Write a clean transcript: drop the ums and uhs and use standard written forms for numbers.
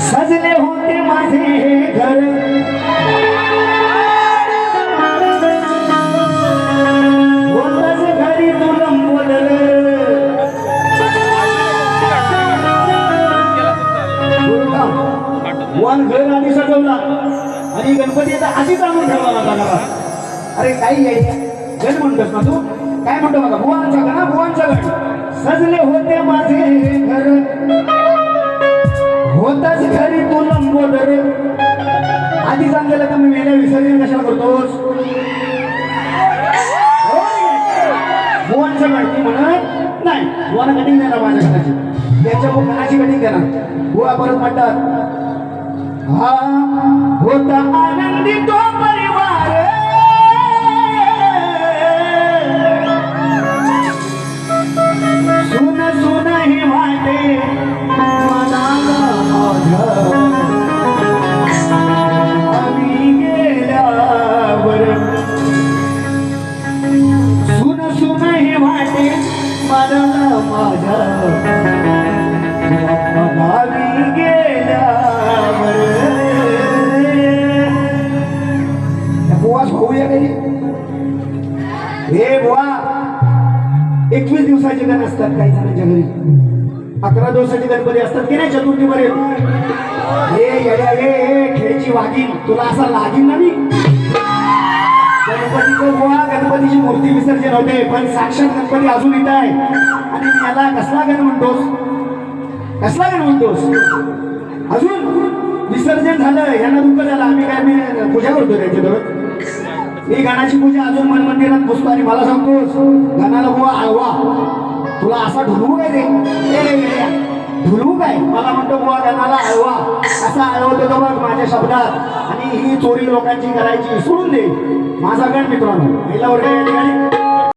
सजले होते माझे घर होतच घरी तुला वन घर आधी सजवला आणि गणपतीचा आधीच आणून ठेवला माझा. अरे काही यायच्या गण म्हणतोस ना तू काय म्हणतो बघा भुवांचा गण भुवांचा गण. सजले होते माझे घर होताच घरी तू लंबोदर. आधी सांगितलं का मी मेल्या विसर्जन कशाला करतोस. भुवांचा गण ती म्हणत नाही भुवाना कटिंग देणार माझ्या घराची त्याच्या गणाची कटिंग देणार. भुवा परत म्हणतात हा होता आनंदी तो परिवार सुन सुन ही वाटे मनाला माझ्या आम्ही गेल्यावर सुन सुन ही वाटे मनाला माझ्या आम्ही गेल्यावर. बुवा होऊया काही हे बुवा 21 दिवसाचे गण असतात काही जणांच्या घरी 11 दिवसाचे गणपती असतात की नाही चतुर्थीपर्यंत. हे येड्या हे खेळची वागीन तुला असा लागीन ना मी. गणपतीचं बुवा गणपतीची मूर्ती विसर्जन होते पण साक्षात गणपती अजून येत आहे आणि याला कसला गण म्हणतोस कसला गण म्हणतोस. अजून विसर्जन झालं यांना दुःख झालं आम्ही काय मी पूजा करतो त्यांच्याजवळ. मी गणाची पूजा अजून मन मंदिरात बसतो आणि मला सांगतोस गणाला बुवा आळवा तुला असा ढुलवू काय रे ढुलवू काय. मला म्हणतो बुवा गणाला आळवा असा आळवतो तो बघ माझ्या शब्दात. आणि ही चोरी लोकांची करायची सोडून दे माझा गण मित्रांनो पहिला वर्ग या ठिकाणी